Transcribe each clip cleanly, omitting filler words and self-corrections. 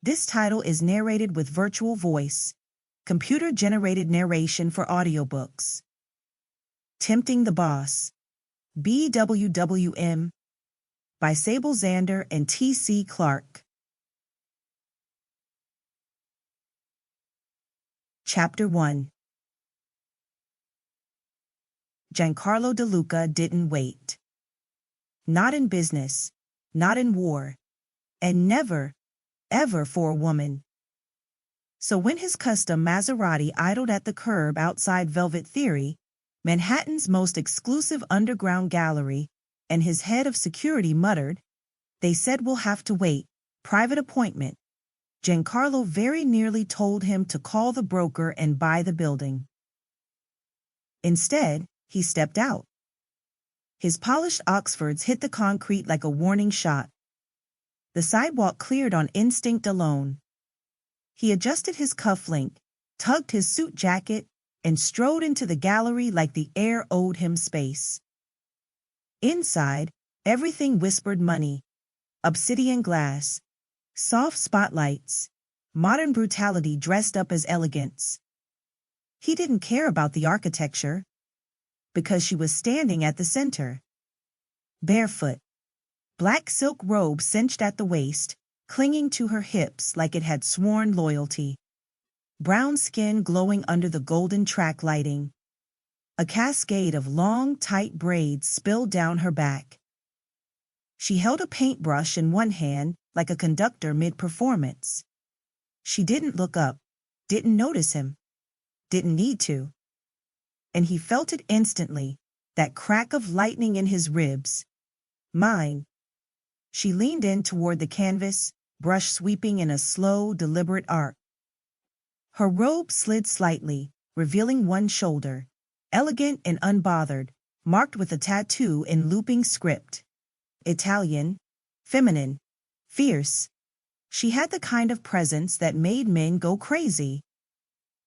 This title is narrated with virtual voice, computer-generated narration for audiobooks. Tempting the Boss, BWWM, by Sable, Xander, and T.C. Clark. Chapter 1. Giancarlo De Luca didn't wait. Not in business, not in war, and never, ever for a woman. So when his custom Maserati idled at the curb outside Velvet Theory, Manhattan's most exclusive underground gallery, and his head of security muttered, "They said we'll have to wait, private appointment," Giancarlo very nearly told him to call the broker and buy the building. Instead, he stepped out. His polished Oxfords hit the concrete like a warning shot. The sidewalk cleared on instinct alone. He adjusted his cufflink, tugged his suit jacket, and strode into the gallery like the air owed him space. Inside, everything whispered money. Obsidian glass, soft spotlights, modern brutality dressed up as elegance. He didn't care about the architecture, because she was standing at the center. Barefoot, black silk robe cinched at the waist, clinging to her hips like it had sworn loyalty. Brown skin glowing under the golden track lighting. A cascade of long, tight braids spilled down her back. She held a paintbrush in one hand like a conductor mid-performance. She didn't look up, didn't notice him, didn't need to. And he felt it instantly, that crack of lightning in his ribs. Mine. She leaned in toward the canvas, brush sweeping in a slow, deliberate arc. Her robe slid slightly, revealing one shoulder, elegant and unbothered, marked with a tattoo in looping script. Italian, feminine, fierce. She had the kind of presence that made men go crazy.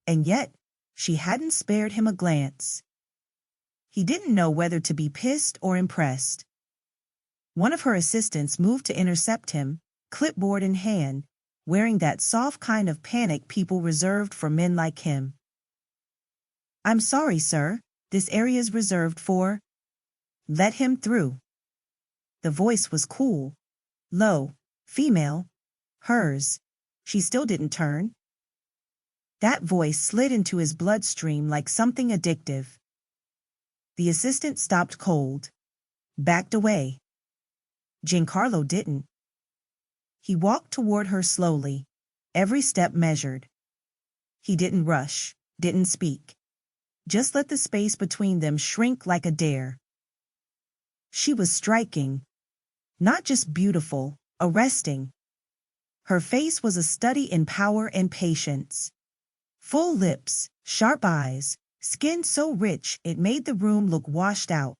And yet, she hadn't spared him a glance. He didn't know whether to be pissed or impressed. One of her assistants moved to intercept him, clipboard in hand, wearing that soft kind of panic people reserved for men like him. "I'm sorry, sir, this area's reserved for—" "Let him through." The voice was cool, low, female, hers. She still didn't turn. That voice slid into his bloodstream like something addictive. The assistant stopped cold, backed away. Giancarlo didn't. He walked toward her slowly, every step measured. He didn't rush, didn't speak. Just let the space between them shrink like a dare. She was striking. Not just beautiful, arresting. Her face was a study in power and patience. Full lips, sharp eyes, skin so rich it made the room look washed out.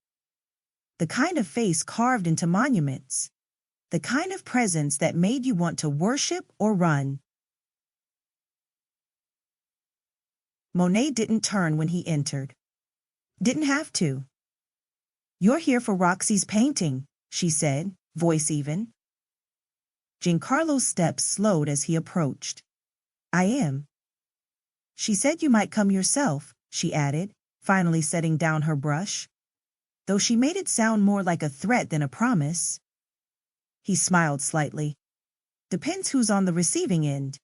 The kind of face carved into monuments. The kind of presence that made you want to worship or run. Monet didn't turn when he entered. Didn't have to. "You're here for Roxy's painting," she said, voice even. Giancarlo's steps slowed as he approached. "I am." "She said you might come yourself," she added, finally setting down her brush. Though she made it sound more like a threat than a promise. He smiled slightly. "Depends who's on the receiving end."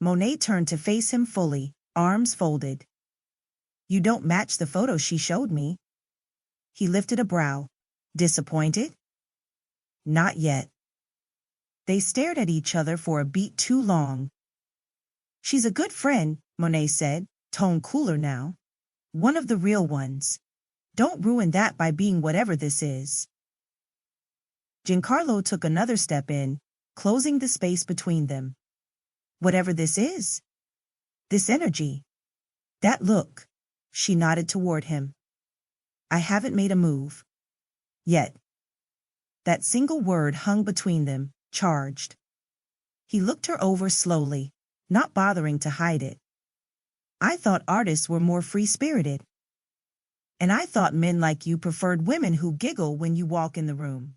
Monet turned to face him fully, arms folded. "You don't match the photo she showed me." He lifted a brow. "Disappointed?" "Not yet." They stared at each other for a beat too long. "She's a good friend," Monet said, tone cooler now. "One of the real ones. Don't ruin that by being whatever this is." Giancarlo took another step in, closing the space between them. "Whatever this is? This energy? That look?" She nodded toward him. "I haven't made a move. Yet." That single word hung between them, charged. He looked her over slowly, not bothering to hide it. "I thought artists were more free-spirited. And I thought men like you preferred women who giggle when you walk in the room."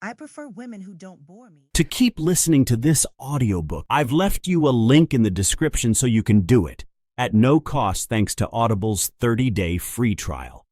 I prefer women who don't bore me. To keep listening to this audiobook, I've left you a link in the description so you can do it at no cost thanks to Audible's 30-day free trial.